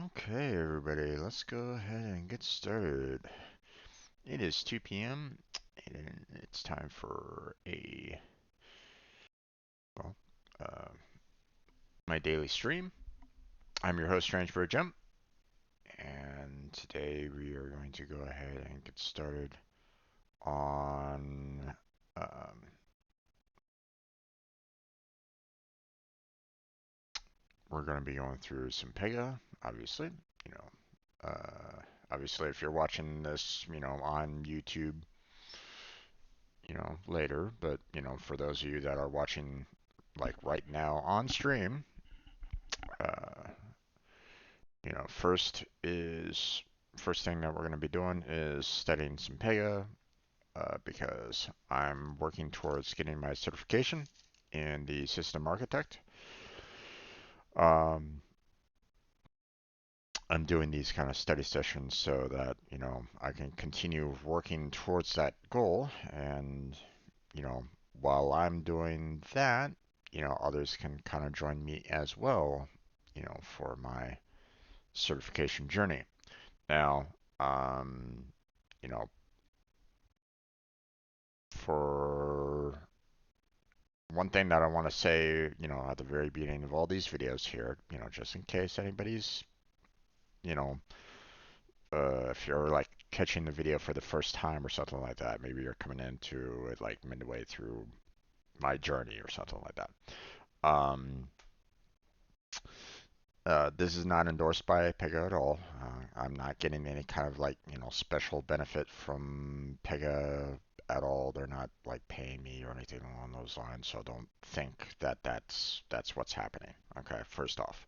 Okay, everybody, let's go ahead and get started. It is 2 p.m. and it's time for well, uh, my daily stream. I'm your host, Transfer Jump, and today we are going to go ahead and get started on. Um, we're going to be going through some Pega, obviously. You know, obviously, if you're watching this, on YouTube, later, but, for those of you that are watching like right now on stream, uh, first thing that we're going to be doing is studying some Pega because I'm working towards getting my certification in the system architect. Um, I'm doing these kind of study sessions so that, I can continue working towards that goal. And, you know, while I'm doing that, others can kind of join me as well, for my certification journey. Now, um, you know, for one thing that I want to say, at the very beginning of all these videos here, just in case anybody's, you know, if you're like catching the video for the first time or something like that, maybe you're coming into it like midway through my journey or something like that. Um, this is not endorsed by Pega at all. I'm not getting any kind of like, special benefit from Pega at all. They're not like paying me or anything along those lines, so don't think that that's what's happening. Okay, first off.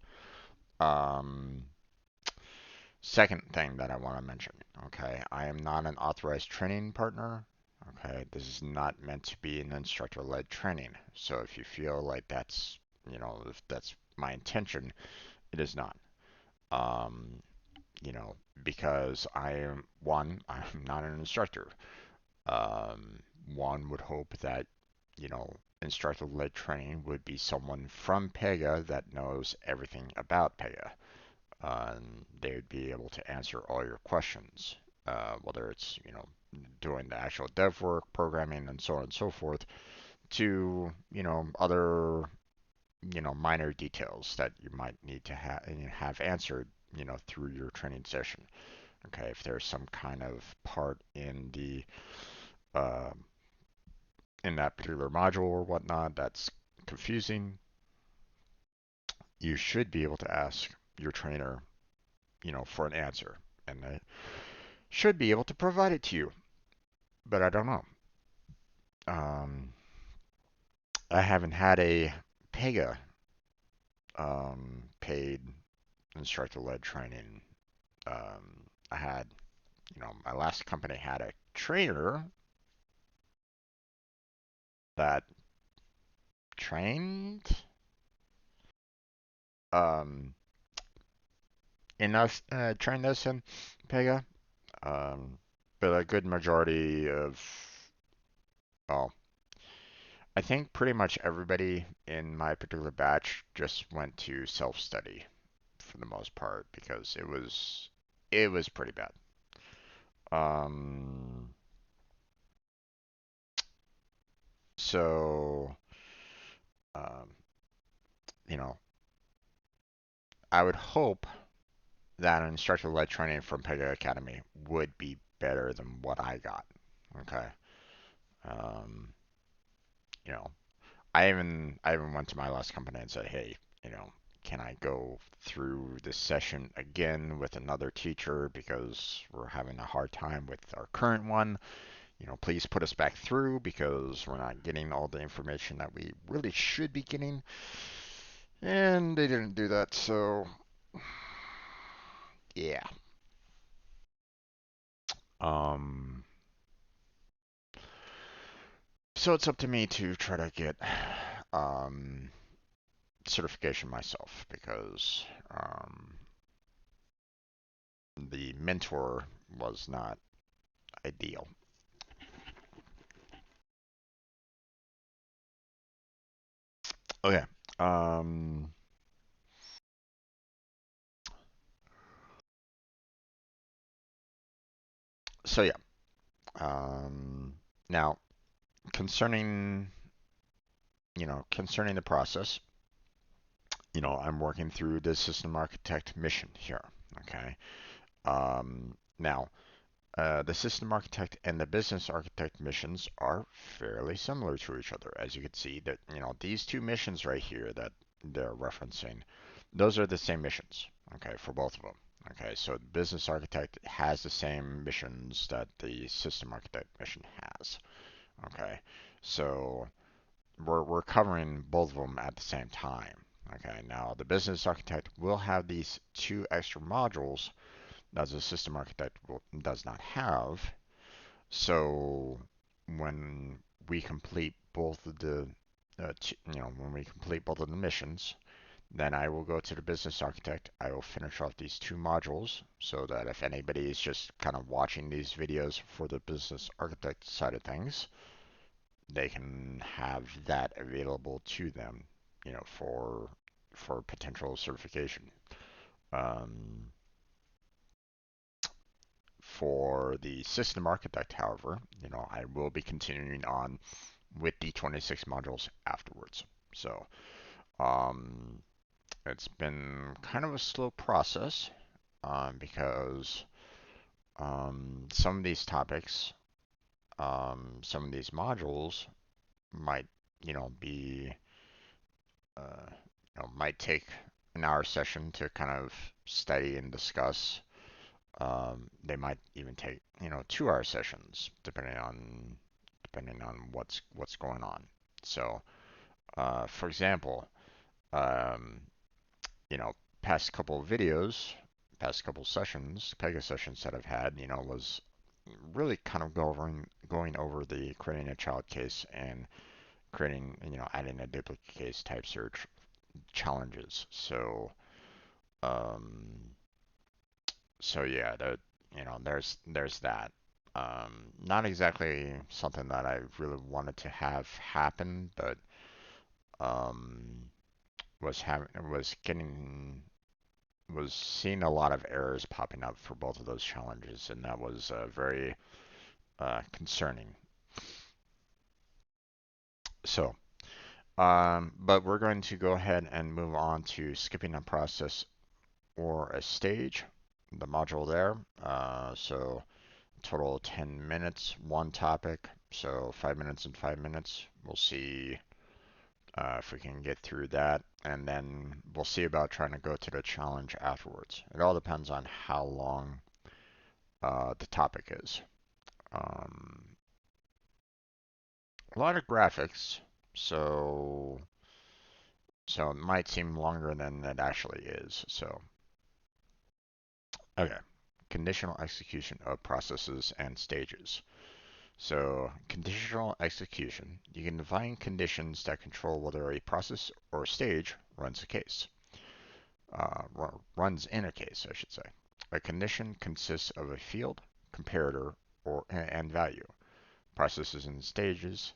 Um, Second thing that I want to mention, okay, I am not an authorized training partner. Okay, this is not meant to be an instructor-led training. So if you feel like that's, if that's my intention, it is not. Um, because I'm not an instructor. Um, one would hope that, instructor-led training would be someone from Pega that knows everything about Pega. They would be able to answer all your questions, whether it's, doing the actual dev work, programming, and so on and so forth, to, other, minor details that you might need to have answered, through your training session. Okay, if there's some kind of part uh, in that particular module or whatnot that's confusing, you should be able to ask your trainer, for an answer, and they should be able to provide it to you. But I don't know. Um, I haven't had a Pega paid instructor-led training. I had, my last company had a trainer that trained um, trained us in Pega, um, but a good majority of, well, I think pretty much everybody in my particular batch just went to self-study for the most part because it was pretty bad. Um, so um, you know, I would hope that an instructor-led training from Pega Academy would be better than what I got. Okay. Um, you know, I even went to my last company and said, hey, can I go through this session again with another teacher because we're having a hard time with our current one? Please put us back through because we're not getting all the information that we really should be getting. And they didn't do that, so yeah. Um, so it's up to me to try to get um, certification myself because the mentor was not ideal. Okay. Um, So yeah. Um, Now concerning concerning the process, I'm working through the system architect mission here. Okay. Now, the system architect and the business architect missions are fairly similar to each other. As you can see, that these two missions right here that they're referencing, those are the same missions. Okay, for both of them. Okay, so the business architect has the same missions that the system architect mission has. Okay, so we're covering both of them at the same time. Okay, now the business architect will have these two extra modules that the system architect does not have. So when we complete both of the when we complete both of the missions, then I will go to the business architect. I will finish off these two modules so that if anybody is just kind of watching these videos for the business architect side of things, they can have that available to them, for potential certification. Um, for the system architect, however, I will be continuing on with the 26 modules afterwards. So, um, it's been kind of a slow process, because some of these topics, some of these modules might, be might take an hour session to kind of study and discuss. They might even take 2 hour sessions depending on what's going on. So, for example, um, you know, past couple of videos, past couple sessions, Pega sessions that I've had, was really kind of going over the creating a child case and creating, adding a duplicate case type search challenges. Um, so yeah, there's that. Not exactly something that I really wanted to have happen, but um, was getting was seeing a lot of errors popping up for both of those challenges, and that was very concerning. So, but we're going to go ahead and move on to skipping a process or a stage, the module there. So total 10 minutes, one topic. So 5 minutes and 5 minutes. We'll see if we can get through that, and then we'll see about trying to go to the challenge afterwards. It all depends on how long the topic is. Um, a lot of graphics, so it might seem longer than it actually is. So, okay, conditional execution of processes and stages. So, conditional execution, you can define conditions that control whether a process or stage runs a case. Runs in a case, I should say. A condition consists of a field, comparator, and value. Processes and stages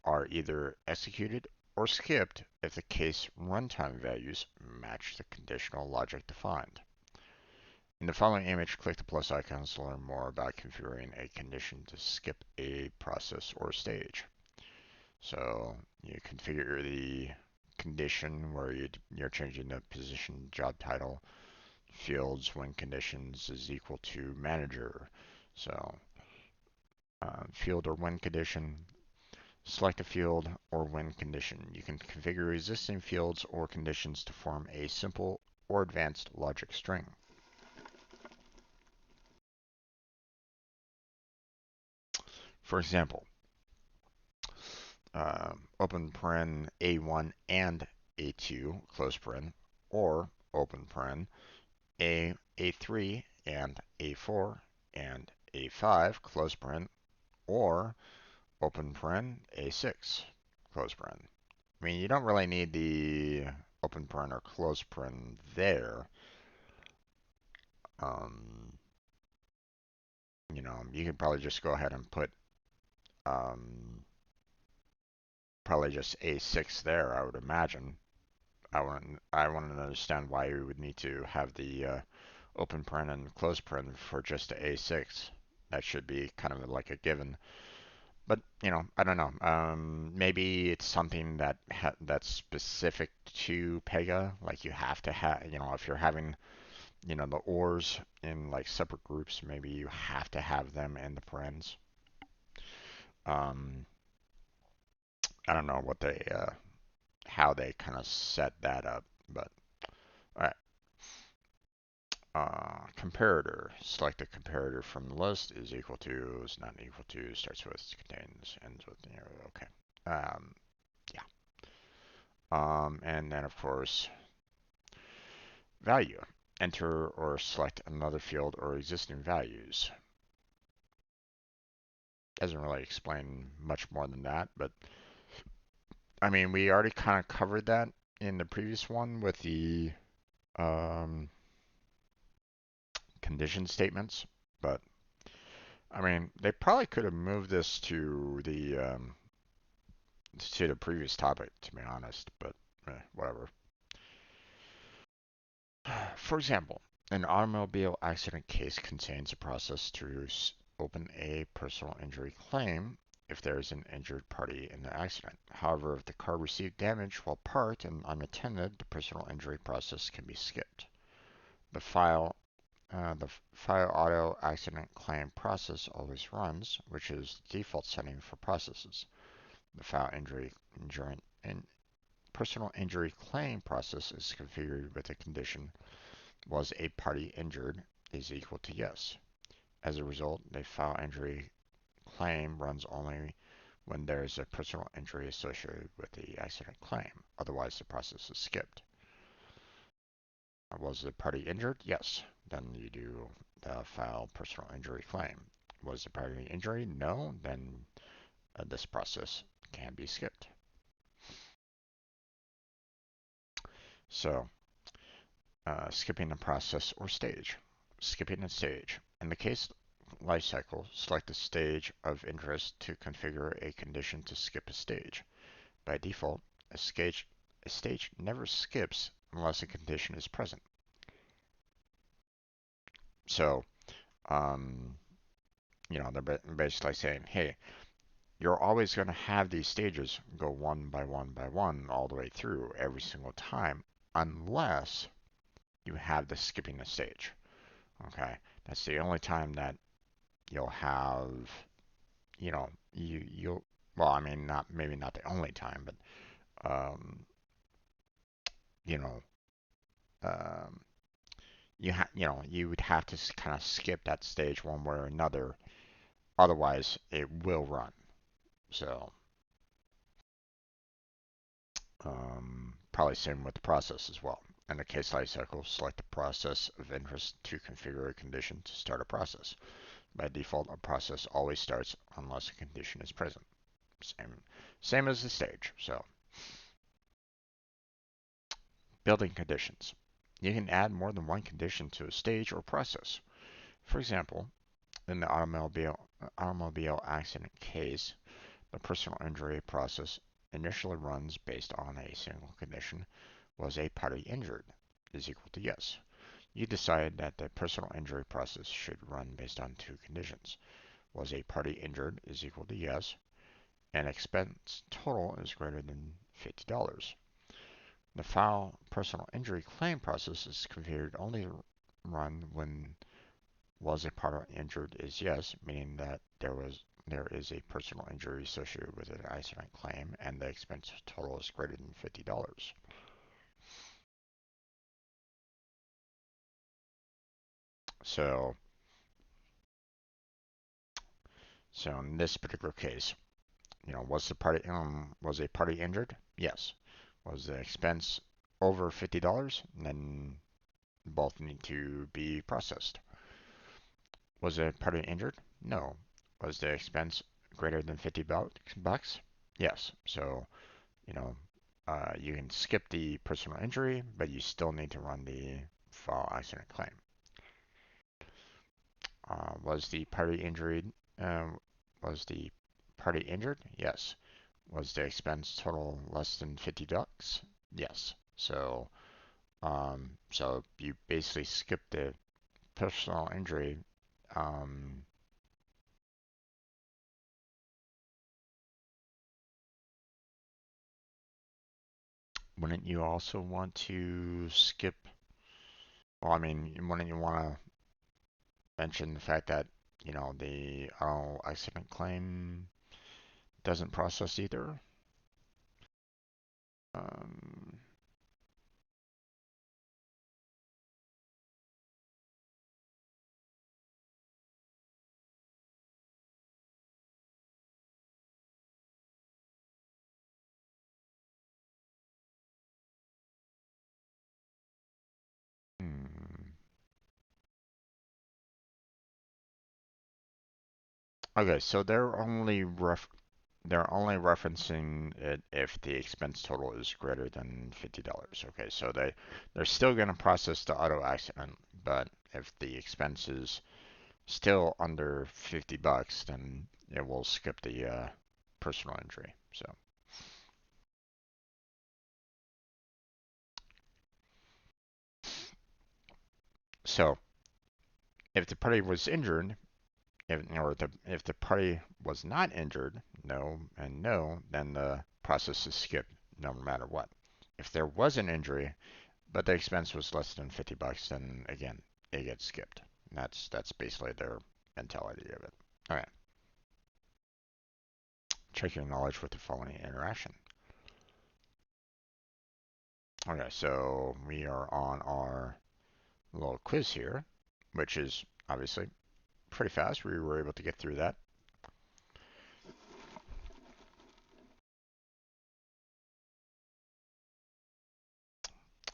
are either executed or skipped if the case runtime values match the conditional logic defined. In the following image, click the plus icons to learn more about configuring a condition to skip a process or stage. So you configure the condition where you're changing the position, job title, fields when conditions is equal to manager. So field or when condition, select a field or when condition. You can configure existing fields or conditions to form a simple or advanced logic string. For example, open paren A1 and A2, close paren, or open paren A3 and A4 and A5, close paren, or open paren A6, close paren. I mean, you don't really need the open paren or close paren there. Um, you could probably just go ahead and put um, probably just A6 there, I would imagine. I want to understand why you would need to have the open paren and close paren for just the A6. That should be kind of like a given. But I don't know. Maybe it's something that's specific to Pega. Like you have to have, if you're having, the ors in like separate groups, maybe you have to have them in the parens. Um, I don't know how they kind of set that up, but all right. Comparator. Select a comparator from the list. Is equal to, is not equal to, starts with, contains, ends with, okay. Yeah. And then of course, value. Enter or select another field or existing values. Doesn't really explain much more than that, but I mean, we already kind of covered that in the previous one with the um, condition statements, but I mean, they probably could have moved this to the previous topic, to be honest, but whatever. For example, an automobile accident case contains a process to open a personal injury claim if there is an injured party in the accident. However, if the car received damage while parked and unattended, the personal injury process can be skipped. The file the file auto accident claim process always runs, which is the default setting for processes. The file injury and personal injury claim process is configured with a condition was a party injured is equal to yes. As a result, the file injury claim runs only when there is a personal injury associated with the accident claim. Otherwise, the process is skipped. Was the party injured? Yes. Then you do the file personal injury claim. Was the party injury? No. Then this process can be skipped. So, skipping a process or stage. Skipping a stage. In the case lifecycle, select a stage of interest to configure a condition to skip a stage. By default, a stage never skips unless a condition is present. So, um, they're basically saying, hey, you're always going to have these stages go one by one by one all the way through every single time, unless you have the skipping a stage. Okay, that's the only time that you'll have, you'll, well, I mean, not maybe not the only time, but you know, um, you would have to kind of skip that stage one way or another, otherwise it will run. So probably same with the process as well. In the case lifecycle, select the process of interest to configure a condition to start a process. By default, a process always starts unless a condition is present. Same as the stage. So, building conditions. You can add more than one condition to a stage or process. For example, in the automobile accident case, the personal injury process initially runs based on a single condition. Was a party injured? Is equal to yes. You decide that the personal injury process should run based on two conditions. Was a party injured is equal to yes, and expense total is greater than $50. The file personal injury claim process is configured only to run when was a party injured is yes, meaning that there is a personal injury associated with an accident claim and the expense total is greater than $50. So so in this particular case, was a party injured? Yes. Was the expense over $50? Then both need to be processed. Was the party injured? No. Was the expense greater than 50 bucks? Yes. So, you know, you can skip the personal injury, but you still need to run the file accident claim. Was the party injured? Was the party injured? Yes. Was the expense total less than 50 bucks? Yes. So you basically skip personal injury, um, wouldn't you also want to skip? Well, I mean, wouldn't you want to mention the fact that, the accident claim doesn't process either? Um, hmm. Okay, so they're only referencing it if the expense total is greater than $50. Okay, so they're still going to process the auto accident, but if the expense is still under $50, then it will skip the personal injury. So if the party was injured, if the party was not injured, no and no, then the process is skipped no matter what. If there was an injury, but the expense was less than $50, then again, it gets skipped. And that's basically their mentality of it. All right, check your knowledge with the following interaction. Okay, so we are on our little quiz here, which is obviously pretty fast. We were able to get through that.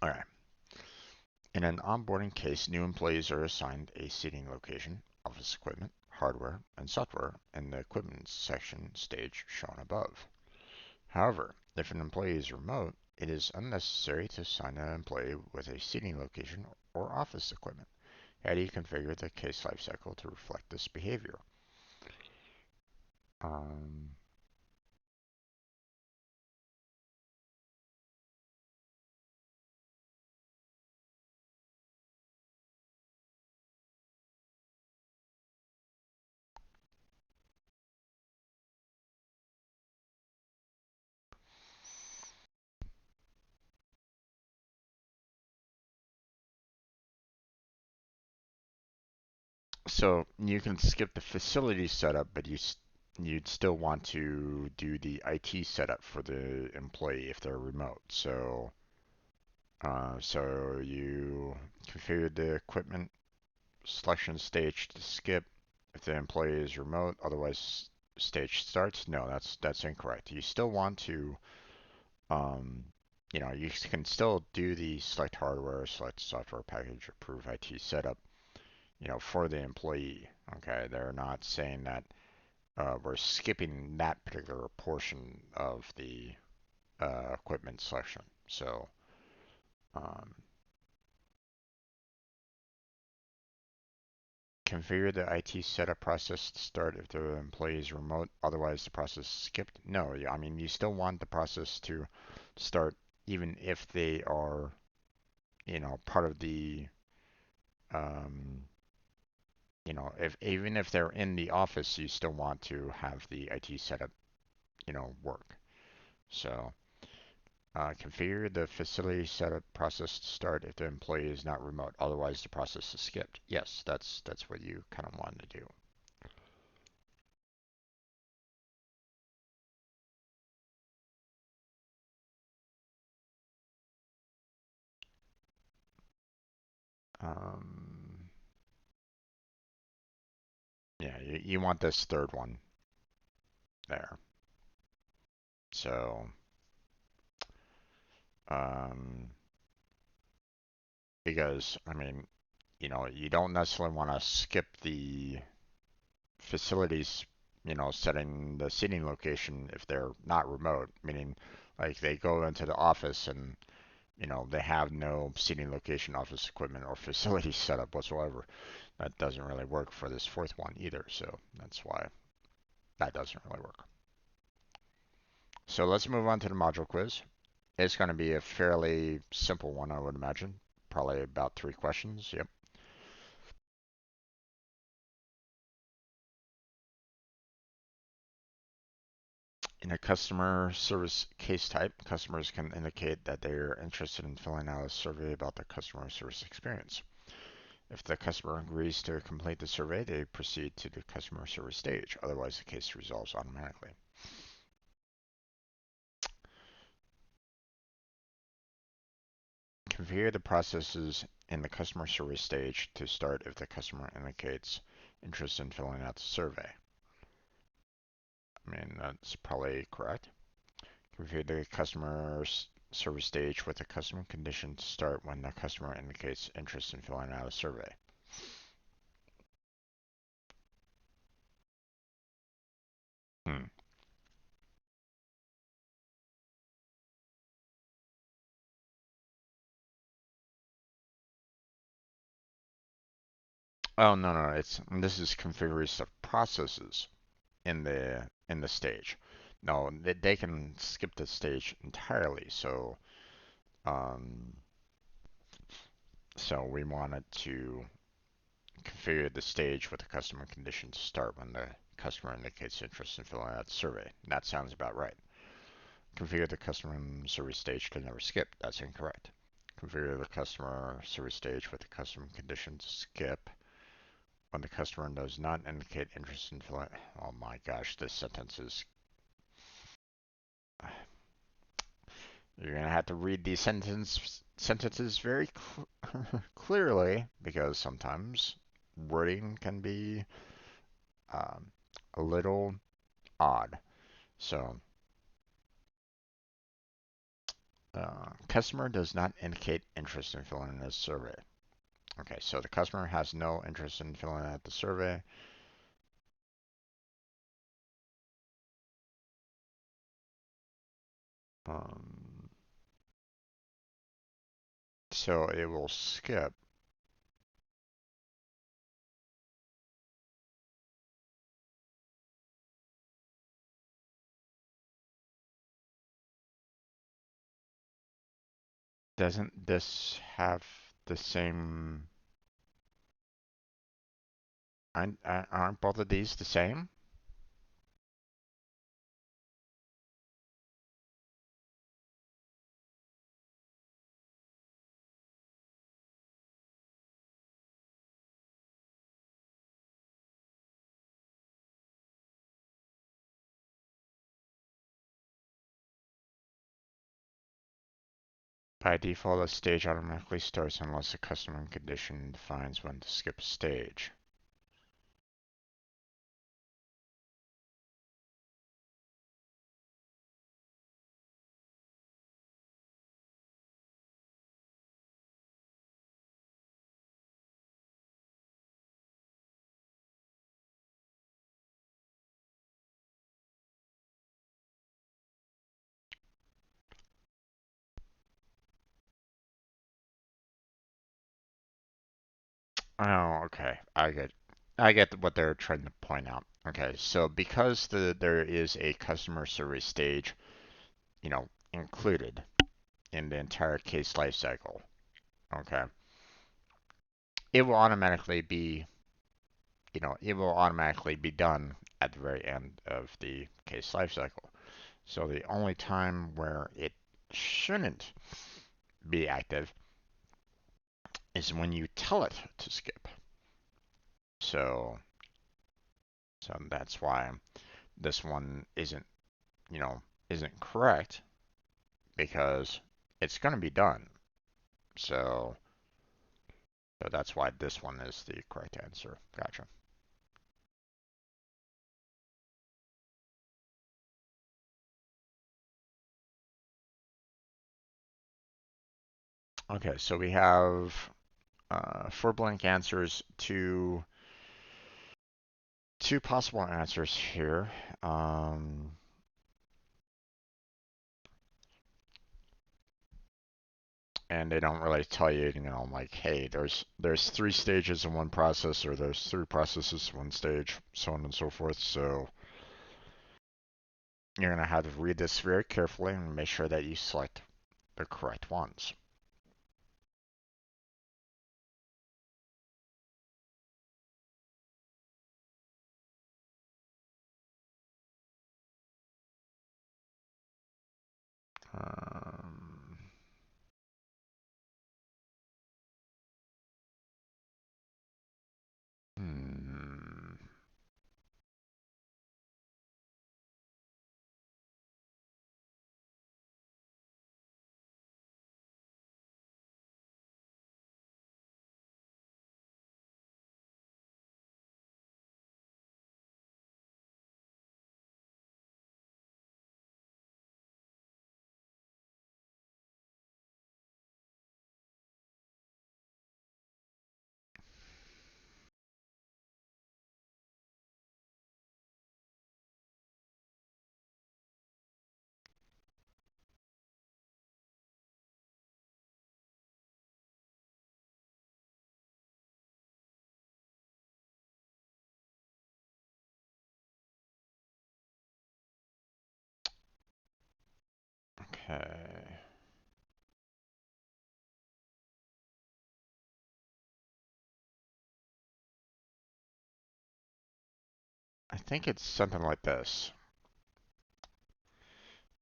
All right. In an onboarding case, new employees are assigned a seating location, office equipment, hardware, and software in the equipment section stage shown above. However, if an employee is remote, it is unnecessary to assign an employee with a seating location or office equipment. How do you configure the case lifecycle to reflect this behavior? Um, so you can skip the facility setup, but you'd still want to do the IT setup for the employee if they're remote. So you configure the equipment selection stage to skip if the employee is remote. Otherwise, stage starts. No, that's incorrect. You still want to, um, you can still do the select hardware, select software package, approve IT setup, for the employee. Okay, they're not saying that we're skipping that particular portion of the equipment selection. So, um, configure the IT setup process to start if the employee is remote, otherwise the process is skipped. No, I mean, you still want the process to start even if they are, part of the, um, if even if they're in the office, you still want to have the IT setup, work. So, configure the facility setup process to start if the employee is not remote, otherwise the process is skipped. Yes, that's what you kind of want to do. Um, Yeah, you want this third one there. So, um, because, I mean, you don't necessarily want to skip the facilities, setting the seating location if they're not remote, meaning like they go into the office and, they have no seating location, office equipment, or facility setup whatsoever. That doesn't really work for this fourth one either, so that's why that doesn't really work. So let's move on to the module quiz. It's going to be a fairly simple one, I would imagine. Probably about 3 questions. Yep. In a customer service case type, customers can indicate that they are interested in filling out a survey about their customer service experience. If the customer agrees to complete the survey, they proceed to the customer service stage. Otherwise, the case resolves automatically. Configure the processes in the customer service stage to start if the customer indicates interest in filling out the survey. I mean, that's probably correct. Configure the customer service stage with the customer condition to start when the customer indicates interest in filling out a survey. Hmm. Oh no, this is configuring the processes in the stage. No, they can skip the stage entirely. Um, so we wanted to configure the stage with the customer condition to start when the customer indicates interest in filling out the survey. That sounds about right. Configure the customer service stage to never skip. That's incorrect. Configure the customer service stage with the customer condition to skip when the customer does not indicate interest in filling. Oh my gosh, this sentence is. You're gonna have to read these sentences very clearly because sometimes wording can be um, a little odd. So, customer does not indicate interest in filling in this survey. Okay, so the customer has no interest in filling out the survey. Um, so it will skip. Doesn't this have the same? Aren't both of these the same? By default, a stage automatically starts unless the customer condition defines when to skip a stage. Oh, okay. I get what they're trying to point out. Okay, so because there is a customer service stage, included in the entire case lifecycle, okay, it will automatically be, it will automatically be done at the very end of the case lifecycle. So the only time where it shouldn't be active is when you tell it to skip. So, so that's why this one you know, isn't correct because it's going to be done. So, so that's why this one is the correct answer. Gotcha. Okay, so we have four blank answers, two possible answers here. And they don't really tell you, like, hey, there's three stages in one process, or there's three processes in one stage, so on and so forth. So you're gonna have to read this very carefully and make sure that you select the correct ones. Um, hmm. Okay. I think it's something like this.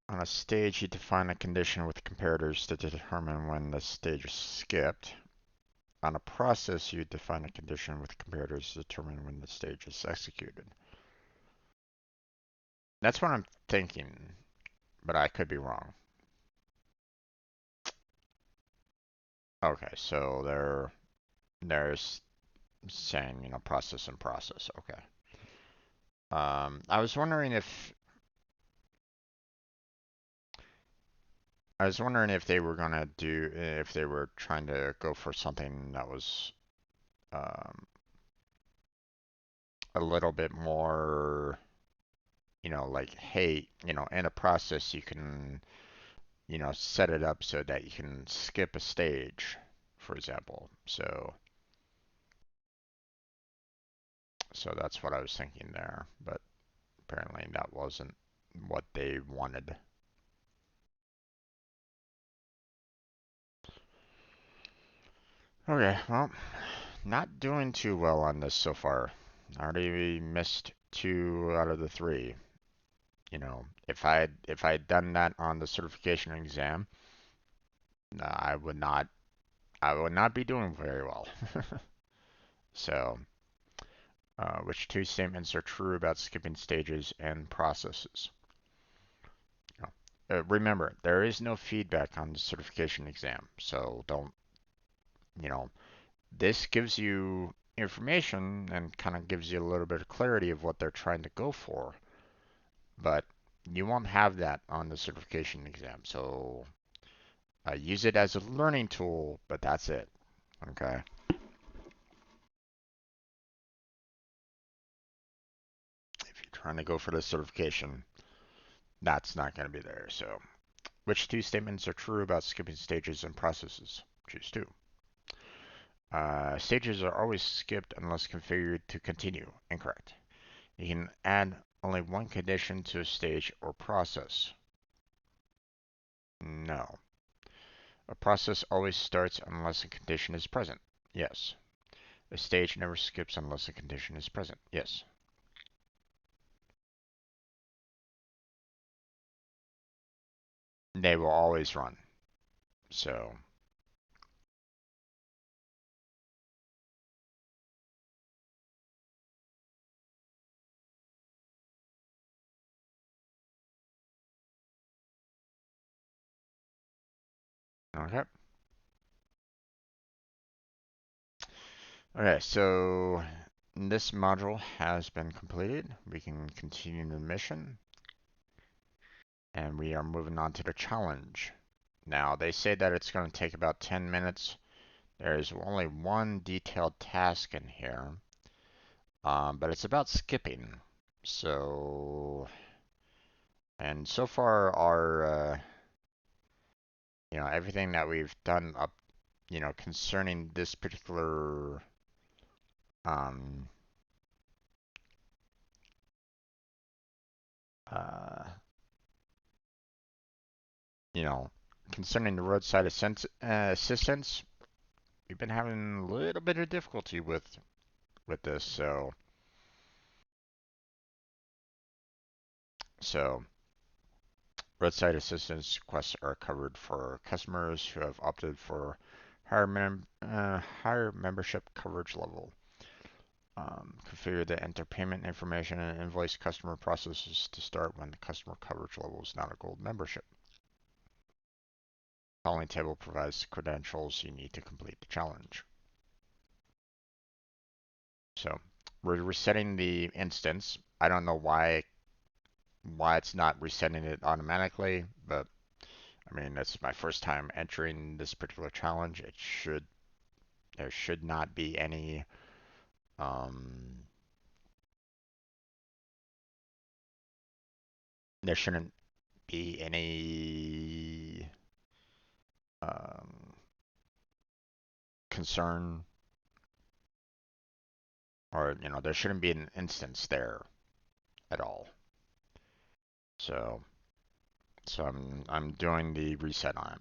On a stage, you define a condition with comparators to determine when the stage is skipped. On a process, you define a condition with comparators to determine when the stage is executed. That's what I'm thinking, but I could be wrong. Okay, so there's saying, process and process. Okay. I was wondering if they were gonna if they were trying to go for something that was um, a little bit more, like, hey, in a process you can, set it up so that you can skip a stage, for example. So that's what I was thinking there, but apparently that wasn't what they wanted. Okay, well, not doing too well on this so far. I already missed two out of the three. If I had done that on the certification exam, I would not be doing very well. So, which two statements are true about skipping stages and processes? Remember, there is no feedback on the certification exam, so don't, you know, this gives you information and kind of gives you a little bit of clarity of what they're trying to go for, but you won't have that on the certification exam. So use it as a learning tool, but that's it. Okay. If you're trying to go for the certification, that's not going to be there. So, which two statements are true about skipping stages and processes? Choose two. Stages are always skipped unless configured to continue. Incorrect. You can add only one condition to a stage or process. No. A process always starts unless a condition is present. Yes. A stage never skips unless a condition is present. Yes. They will always run. So, okay. Okay, so this module has been completed. We can continue the mission, and we are moving on to the challenge. Now, they say that it's going to take about 10 minutes. There's only one detailed task in here, but it's about skipping. So, and so far, everything that we've done up, concerning this particular, um, uh, you know, concerning the roadside assistance, we've been having a little bit of difficulty with this. So Roadside assistance requests are covered for customers who have opted for higher membership coverage level. Configure the enter payment information and invoice customer processes to start when the customer coverage level is not a gold membership. Calling table provides the credentials you need to complete the challenge. So we're resetting the instance. I don't know why it's not resetting it automatically, but I mean that's my first time entering this particular challenge. There should not be any um, there shouldn't be any um, concern, or there shouldn't be an instance there at all. So I'm doing the reset on it.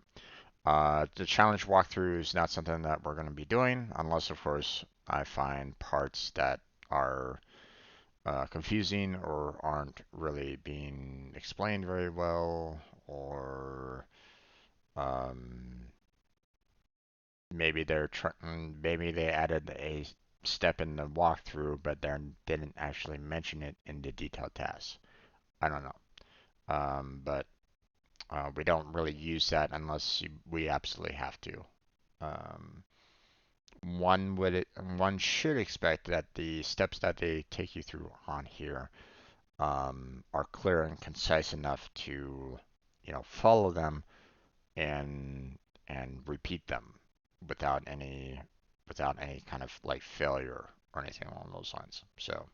The challenge walkthrough is not something that we're going to be doing unless, of course, I find parts that are confusing or aren't really being explained very well, or um, maybe they added a step in the walkthrough, but then didn't actually mention it in the detailed tasks. I don't know, but we don't really use that unless we absolutely have to. Um, one should expect that the steps that they take you through on here are clear and concise enough to, follow them and repeat them without any kind of like failure or anything along those lines. So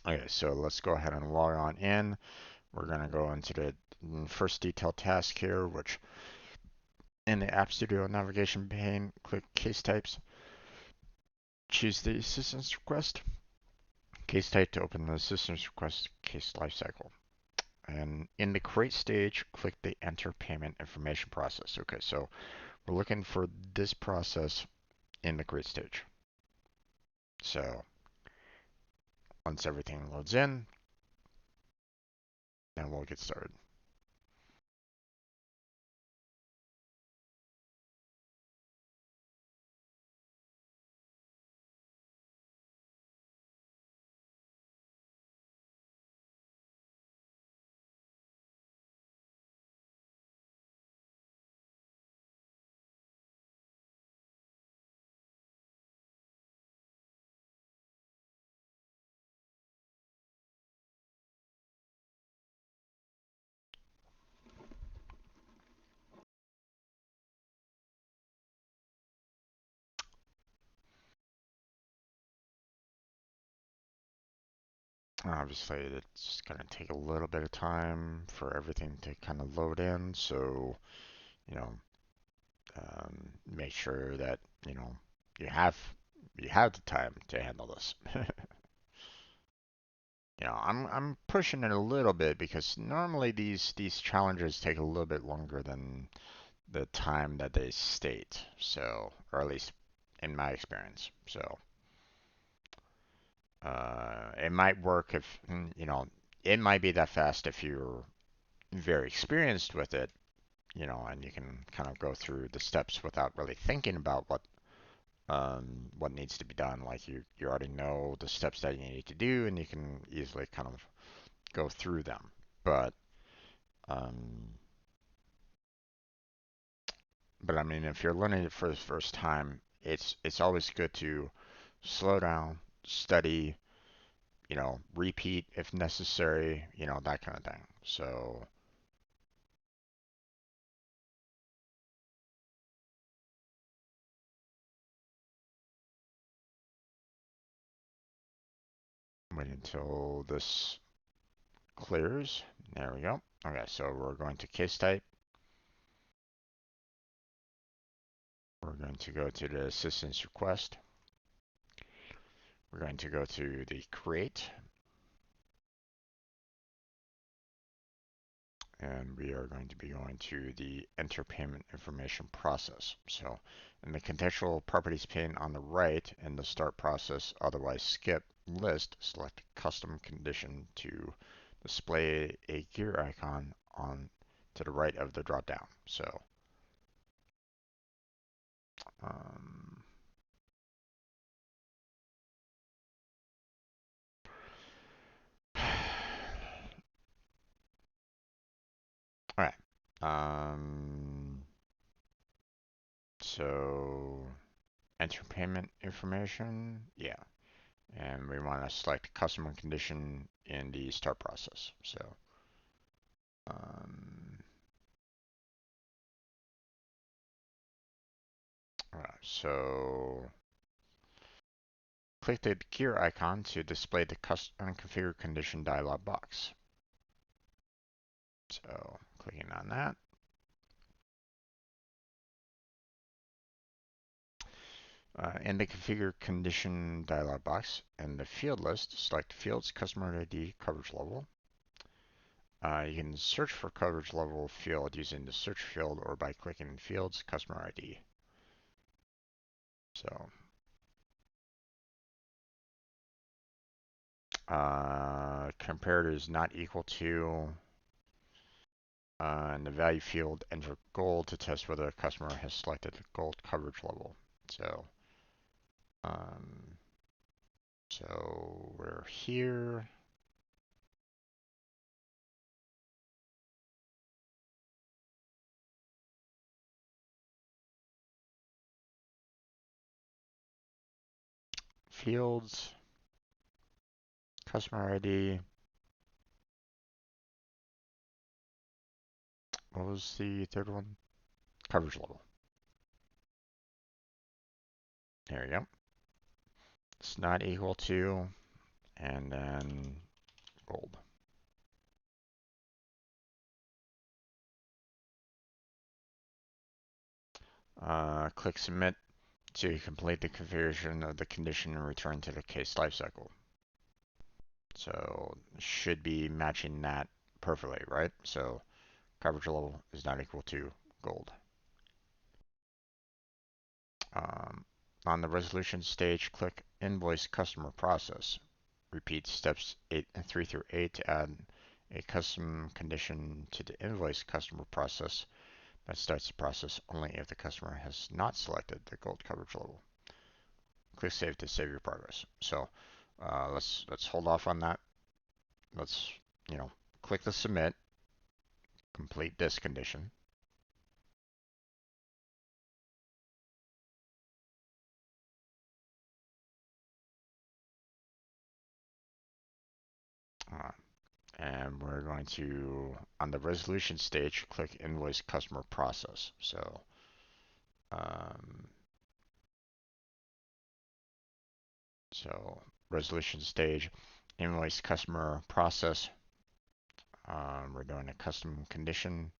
okay, so let's go ahead and log on in. We're gonna go into the first detailed task here, which in the App Studio navigation pane, click Case Types, choose the assistance request, case type to open the assistance request case lifecycle. And in the create stage, click the enter payment information process. Okay, so we're looking for this process in the create stage. So once everything loads in, then we'll get started. Obviously, it's going to take a little bit of time for everything to kind of load in. So, you know, make sure that, you know, you have you have the time to handle this. I'm pushing it a little bit because normally these challenges take a little bit longer than the time that they state. So, or at least in my experience. So, it might work if it might be that fast if you're very experienced with it, and you can kind of go through the steps without really thinking about what needs to be done. Like you already know the steps that you need to do, and you can easily kind of go through them. But um, but I mean, if you're learning it for the first time, it's always good to slow down, study, repeat if necessary, that kind of thing. So wait until this clears. There we go. Okay, so we're going to case type. We're going to go to the assistance request. We're going to go to the create. and we are going to be going to the enter payment information process. So in the contextual properties pane on the right in the start process, otherwise skip list, select custom condition to display a gear icon on to the right of the dropdown. So um, all right. So enter payment information, yeah. And we want to select customer condition in the start process. So, um, all right, so click the gear icon to display the custom configure condition dialog box. So, clicking on that. In the configure condition dialog box, in the field list, select fields, customer ID, coverage level. You can search for coverage level field using the search field or by clicking fields, customer ID. So, comparator is not equal to, in the value field, enter gold to test whether a customer has selected the gold coverage level. So, um, so we're here. Fields, customer ID. What was the third one? Coverage level. There we go. It's not equal to, and then gold. Click submit to complete the configuration of the condition and return to the case lifecycle. So should be matching that perfectly, right? So coverage level is not equal to gold. On the resolution stage, click invoice customer process. Repeat steps 3 through 8 to add a custom condition to the invoice customer process that starts the process only if the customer has not selected the gold coverage level. Click save to save your progress. So let's hold off on that. Let's click the submit, complete this condition. And we're going to, on the resolution stage, click invoice customer process. So um, resolution stage, invoice customer process. We're doing a custom condition.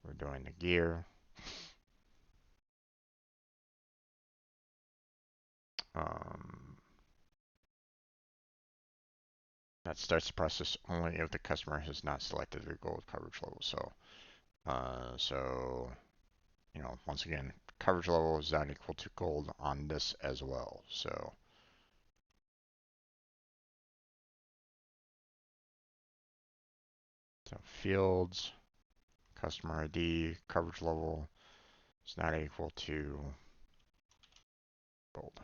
We're doing the gear. That starts the process only if the customer has not selected the gold coverage level. So once again, coverage level is not equal to gold on this as well. So fields, customer ID, coverage level is not equal to gold.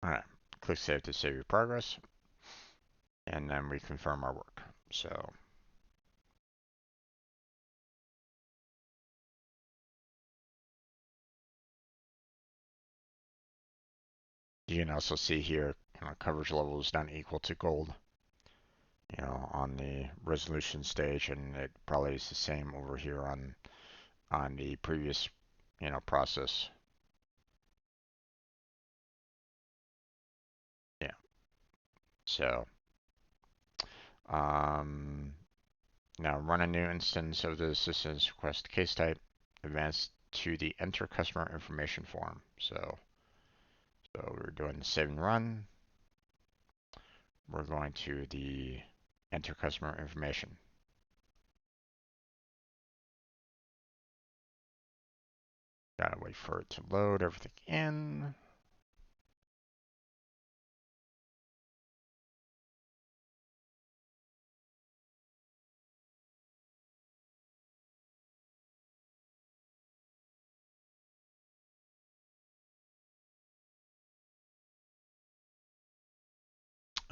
All right, click save to save your progress, and then we confirm our work. So you can also see here, coverage level is not equal to gold, on the resolution stage, and it probably is the same over here on the previous, process. Yeah. So now run a new instance of the assistance request case type, advance to the enter customer information form. So So we're doing the save and run. We're going to the enter customer information. Gotta wait for it to load everything in.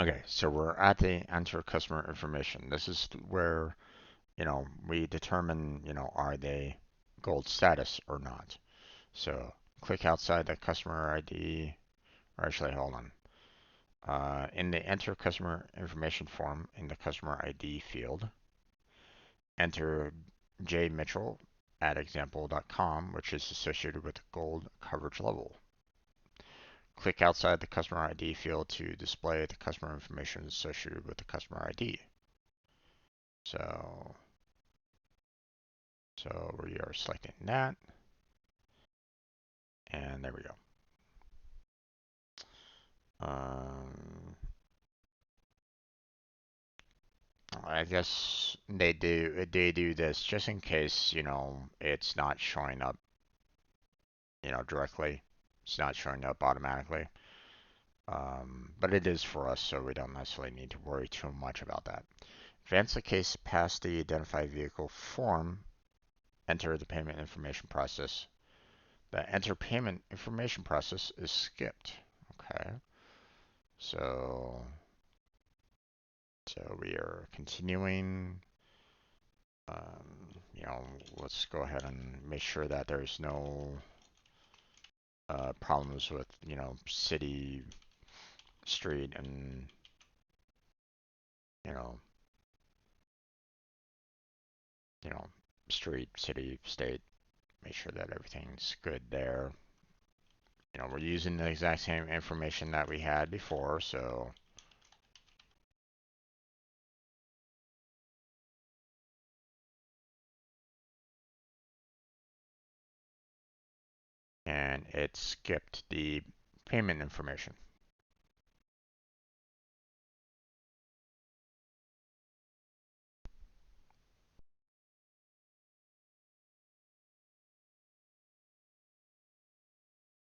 Okay, so we're at the enter customer information. This is where, we determine, are they gold status or not. So click outside the customer ID, or actually, hold on. In the enter customer information form in the customer ID field, enter jmitchell at example.com, which is associated with the gold coverage level. Click outside the customer ID field to display the customer information associated with the customer ID. So we are selecting that, and there we go. I guess they do this just in case, it's not showing up, directly. It's not showing up automatically. But it is for us, so we don't necessarily need to worry too much about that. Advance the case past the identified vehicle form, enter the payment information process. The enter payment information process is skipped. Okay. So we are continuing. Let's go ahead and make sure that there's no problems with, city, street, and, you know, street, city, state. Make sure that everything's good there. We're using the exact same information that we had before, so and it skipped the payment information.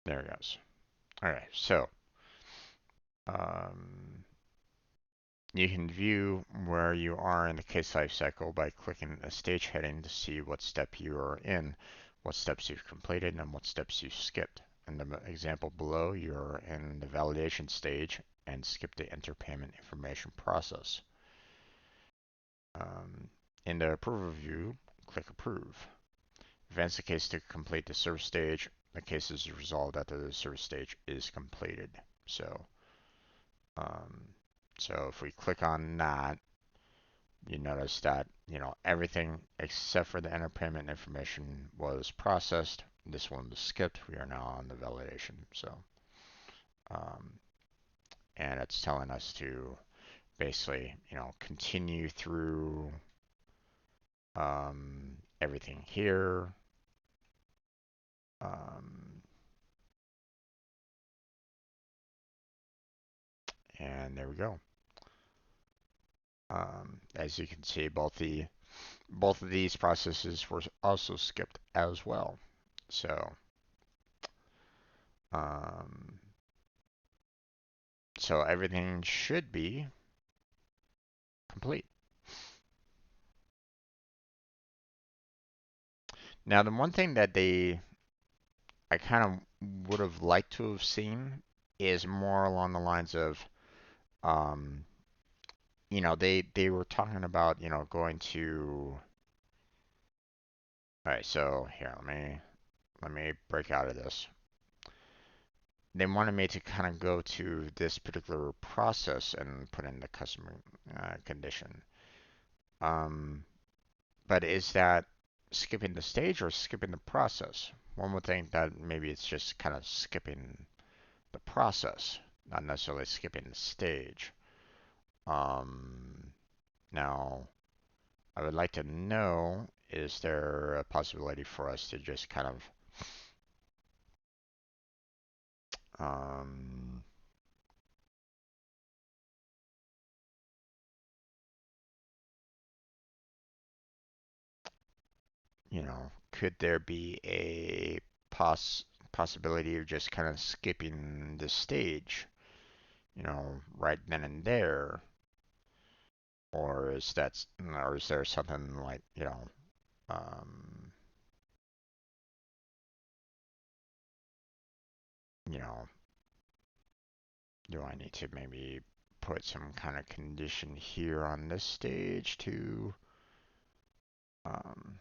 There it goes. All right, so you can view where you are in the case lifecycle by clicking the stage heading to see what step you are in, what steps you've completed, and what steps you've skipped. In the example below, you're in the validation stage and skip the enter payment information process. In the approval view, click approve. Advance the case to complete the service stage. The case is resolved after the service stage is completed. So if we click on that, you notice that, everything except for the enter payment information was processed. This one was skipped. We are now on the validation. So, and it's telling us to basically, continue through everything here. And there we go. As you can see, both of these processes were also skipped as well. So, everything should be complete. Now, the one thing that I kind of would have liked to have seen is more along the lines of, they were talking about, going to. All right, so here, let me break out of this. They wanted me to kind of go to this particular process and put in the customer condition. But is that skipping the stage or skipping the process? One would think that maybe it's just kind of skipping the process, not necessarily skipping the stage. Now, I would like to know, is there a possibility for us to just kind of Um, could there be a possibility of just kind of skipping the stage, right then and there, or is there something like, um, you know, do I need to maybe put some kind of condition here on this stage to um,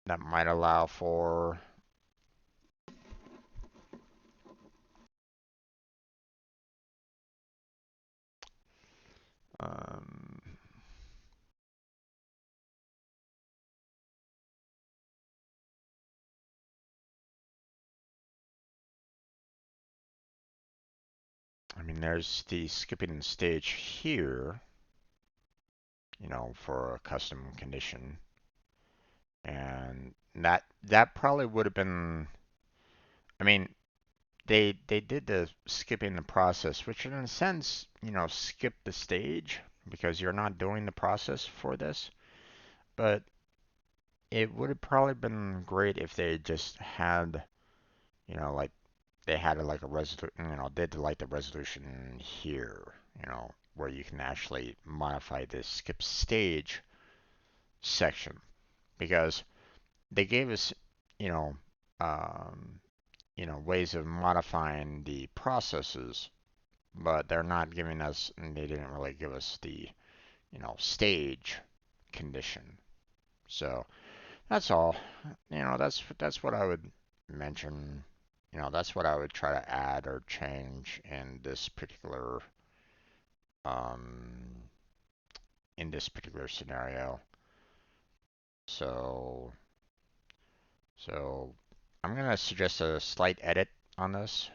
that might allow for um, I mean, there's the skipping stage here, for a custom condition, and that probably would have been. I mean, they did the skipping the process, which in a sense, skip the stage because you're not doing the process for this. But it would have probably been great if they just had, like they had like a resolution, did like the resolution here, where you can actually modify this skip stage section because they gave us, you know, um, ways of modifying the processes, but they're not giving us, and they didn't really give us the, stage condition. So that's all. That's what I would mention. That's what I would try to add or change um, in this particular scenario. So so I'm gonna suggest a slight edit on this.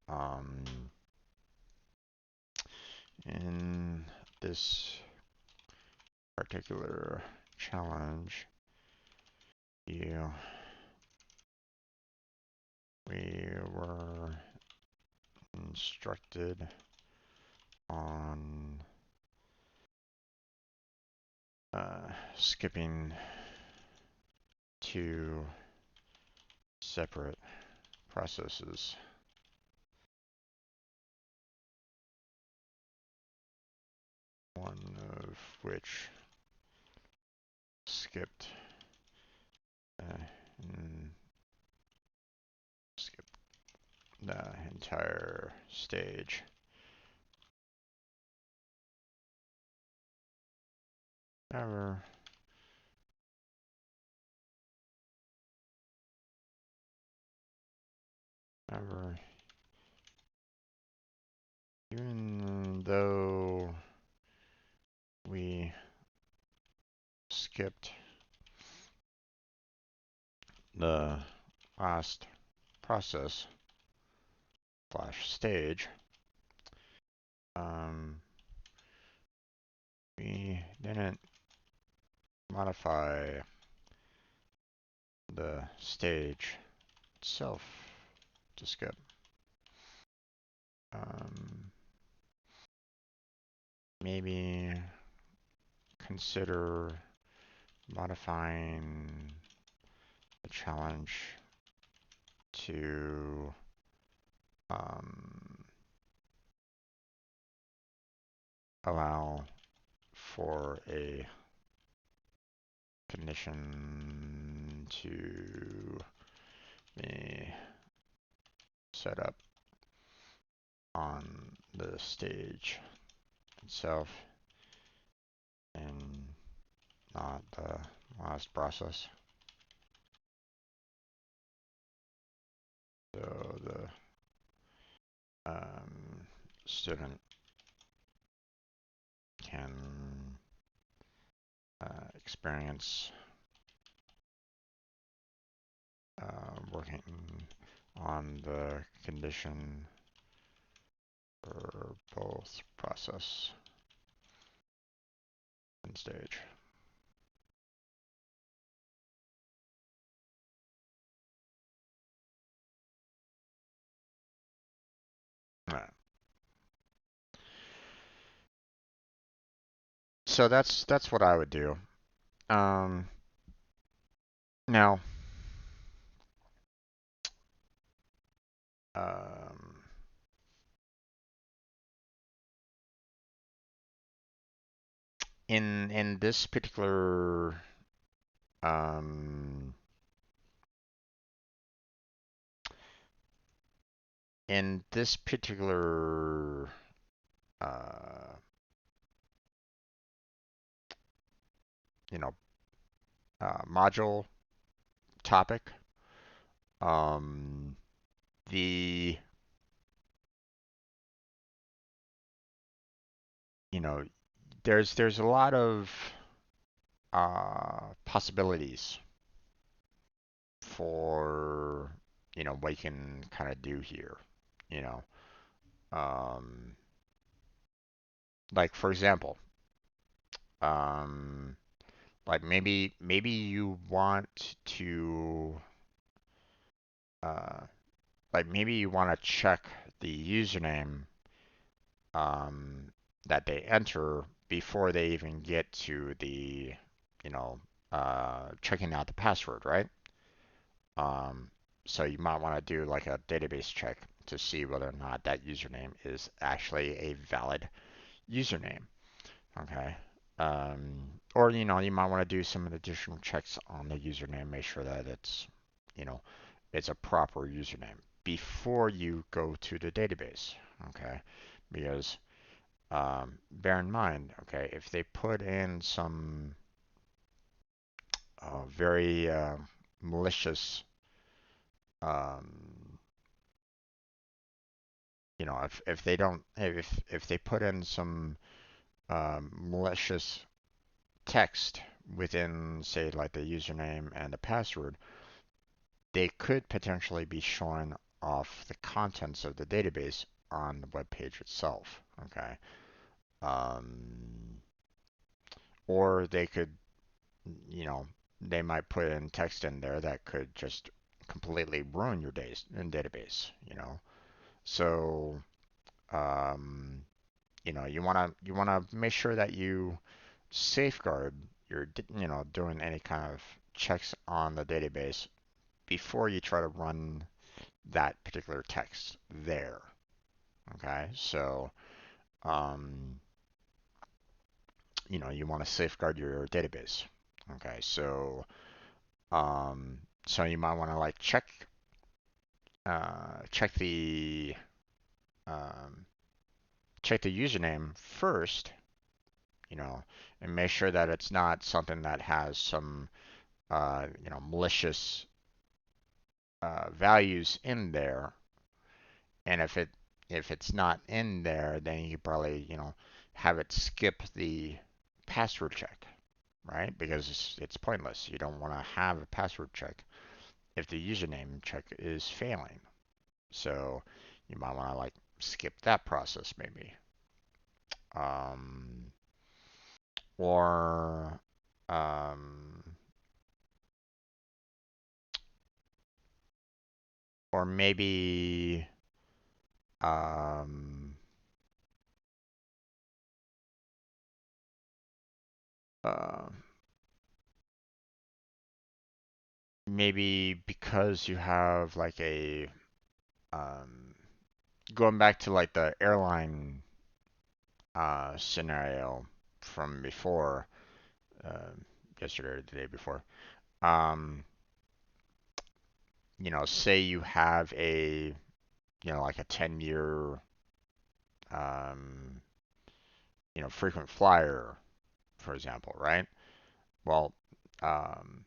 Um, in this particular challenge, you we were instructed on skipping two separate processes, one of which skipped uh, skipped the entire stage. However, however, even though we skipped the last process slash stage, um, we didn't modify the stage itself to skip. Um, maybe consider modifying the challenge to um, allow for a condition to be set up on the stage itself and not the last process. So the student can experience working on the condition for both process and stage. So that's what I would do. Um, now, um, in this particular um, in this particular uh, you know module topic, um, the you know there's a lot of possibilities for what you can kind of do here. You know, um, like for example, um, like maybe you want to uh, like maybe you want to check the username um, that they enter before they even get to the you know checking out the password, right? Um, so you might want to do like a database check to see whether or not that username is actually a valid username. Okay. Or you might want to do some additional checks on the username, make sure that you know, it's a proper username before you go to the database. Okay. Because bear in mind, okay, if they put in some very malicious, um, if they don't, if they put in some malicious text within, say, like the username and the password, they could potentially be showing off the contents of the database on the web page itself. Okay. Um, or they could, you know, they might put in text in there that could just completely ruin your days in database. So, um, you wanna make sure that you safeguard your, doing any kind of checks on the database before you try to run that particular text there. Okay, so um, you want to safeguard your database. Okay, um, so you might want to like check um, check the username first, you know, and make sure that it's not something that has some malicious values in there. And if it's not in there, then you probably have it skip the password check, right? Because it's pointless. You don't want to have a password check if the username check is failing. So you might want to like skip that process maybe. Um, or um, or maybe um, uh, maybe because you have like a um, going back to like the airline scenario from before, uh, yesterday or the day before. Um, say you have like a 10-year, um, frequent flyer, for example, right? Well, um,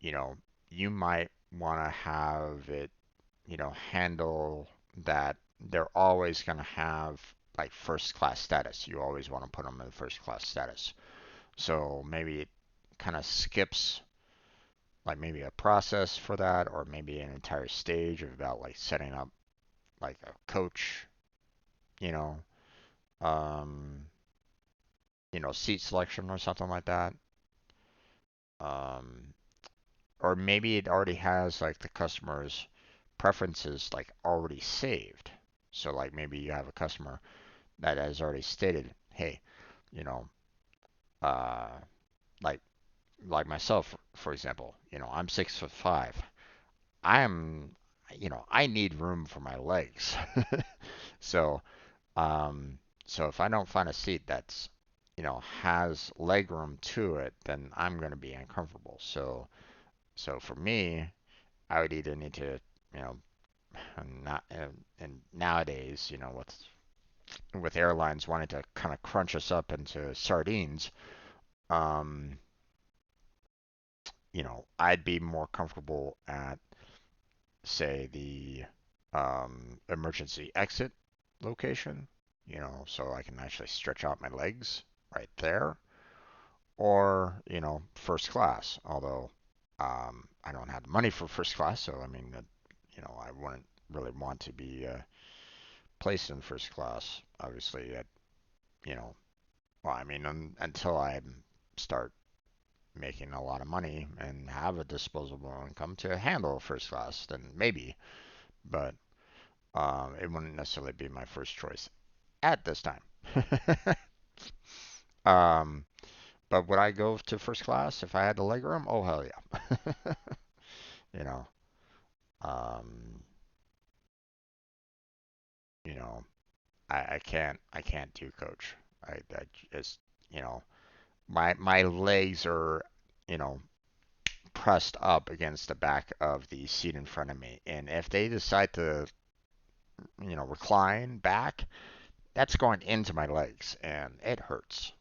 you know, you might want to have it, handle that they're always going to have like first class status. You always want to put them in first class status. So maybe it kind of skips like maybe a process for that, or maybe an entire stage of about like setting up like a coach, you know, um, seat selection or something like that. Um, or maybe it already has like the customer's preferences like already saved. So like maybe you have a customer that has already stated, hey, you know, uh, like like myself, for example, I'm 6'5". I'm, I need room for my legs. So, um, so if I don't find a seat that's, has leg room to it, then I'm going to be uncomfortable. So for me, I would either need to, you know, not, and nowadays, with airlines wanting to kind of crunch us up into sardines, um, I'd be more comfortable at, say, the emergency exit location, so I can actually stretch out my legs right there, or, first class. Although I don't have the money for first class, so I mean, I wouldn't really want to be placed in first class. Obviously, you know, well, I mean, until I start making a lot of money and have a disposable income to handle first class, then maybe. But it wouldn't necessarily be my first choice at this time. um, but would I go to first class if I had the leg room? Oh hell yeah. you know, um, you know, I can't do coach. I just you know my legs are you know pressed up against the back of the seat in front of me, and if they decide to recline back, that's going into my legs and it hurts.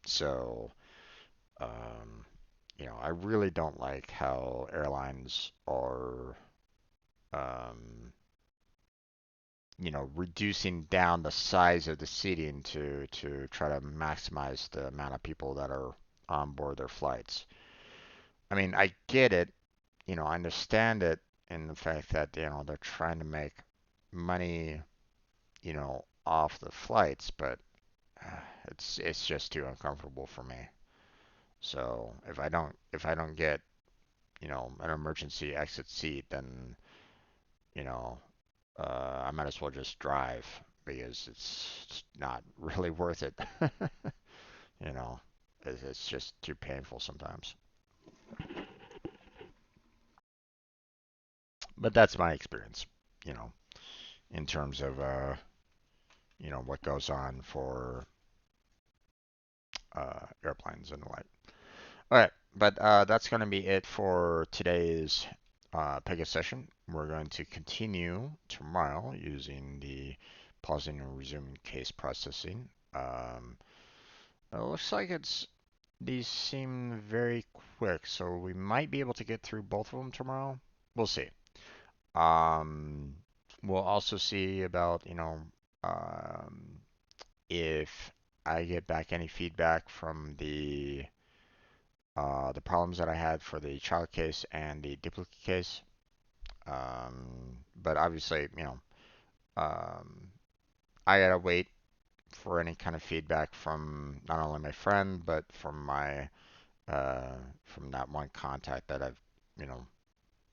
So Um, I really don't like how airlines are, um, reducing down the size of the seating to try to maximize the amount of people that are on board their flights. I mean, I get it, I understand it in the fact that, they're trying to make money, off the flights, but it's just too uncomfortable for me. So if I don't get an emergency exit seat, then, you know, I might as well just drive because it's not really worth it. you know, it's just too painful sometimes. But that's my experience, you know, in terms of, what goes on for airplanes and the like. All right, but that's going to be it for today's Pega session. We're going to continue tomorrow using the pausing and resuming case processing. It looks like these seem very quick, so we might be able to get through both of them tomorrow. We'll see. Um, we'll also see about, um, if I get back any feedback from the problems that I had for the child case and the duplicate case. But obviously, um, I gotta wait for any kind of feedback from not only my friend but uh, from that one contact that I've you know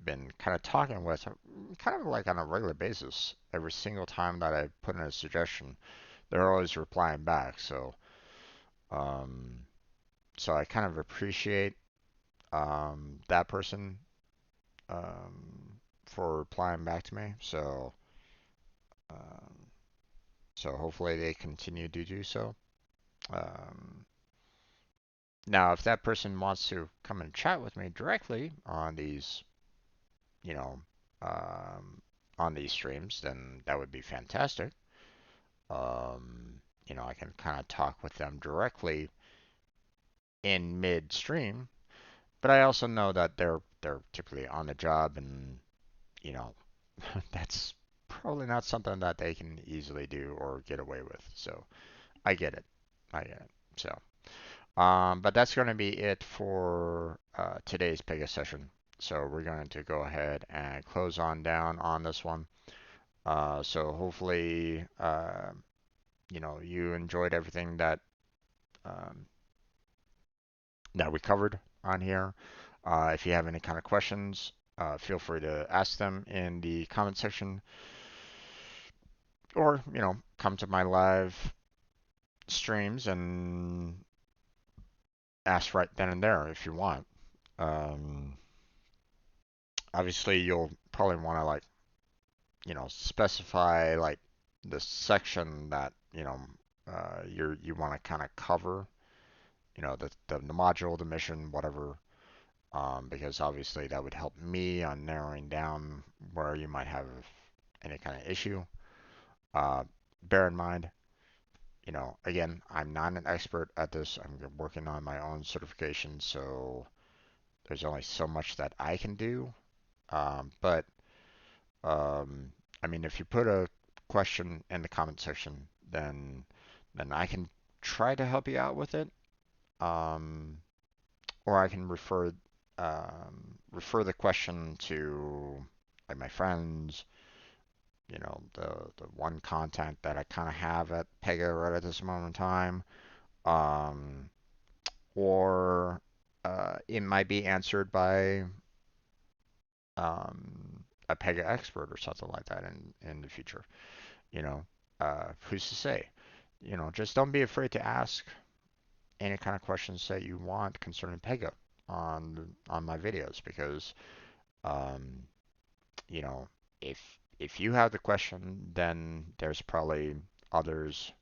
been kind of talking with, kind of like on a regular basis. Every single time that I put in a suggestion, they're always replying back. Um, so I kind of appreciate that person for replying back to me. Um, so hopefully they continue to do so. Um, Now, if that person wants to come and chat with me directly you know, um, on these streams, then that would be fantastic. I can kind of talk with them directly in midstream, but I also know that they're typically on the job, and you know, that's probably not something that they can easily do or get away with. So I get it. I get it. So. But that's going to be it for today's Pega session. So we're going to go ahead and close on down on this one. So hopefully, you enjoyed everything um, that we covered on here. If you have any kind of questions, feel free to ask them in the comment section, or come to my live streams and ask right then and there if you want. Um, Obviously, you'll probably want to like specify like the section that you want to kind of cover. The module, the mission, whatever. Because obviously that would help me on narrowing down where you might have any kind of issue. Uh, Bear in mind, again, I'm not an expert at this. I'm working on my own certification, so there's only so much that I can do. But I mean, if you put a question in the comment section, then I can try to help you out with it. Um, or I can refer the question to like my friends, the one contact that I kind of have at Pega right at this moment in time. Um, or it might be answered by a Pega expert or something like that in the future. You know, who's to say? Just don't be afraid to ask any kind of questions that you want concerning Pega on my videos because um, you know if if you have the question, then there's probably others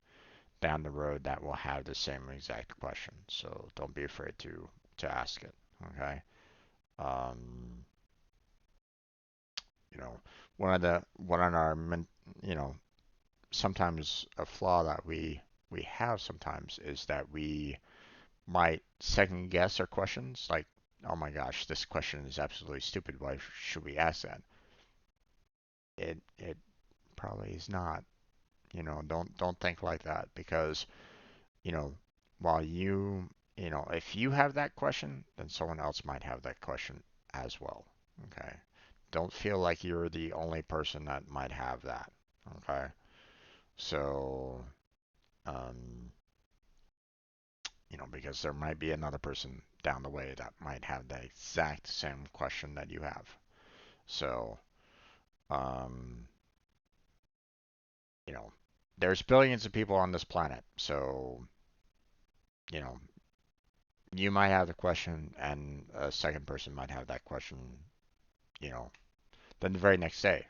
down the road that will have the same exact question. So don't be afraid to ask it. Okay. Um, you know, one of our you know sometimes a flaw that we have sometimes is that we might second guess our questions. Like, oh my gosh, this question is absolutely stupid. Why should we ask that? It probably is not. Don't think like that because you know while if you have that question, then someone else might have that question as well. Okay. Don't feel like you're the only person that might have that. Okay. So, um, because there might be another person down the way that might have the exact same question that you have. So, um, you know, there's billions of people on this planet. So, you know, you might have the question and a second person might have that question, you know, then the very next day.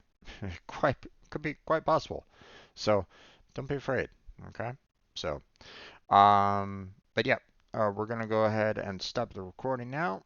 Quite could be quite possible. So, don't be afraid, okay? So, but yeah, we're gonna go ahead and stop the recording now.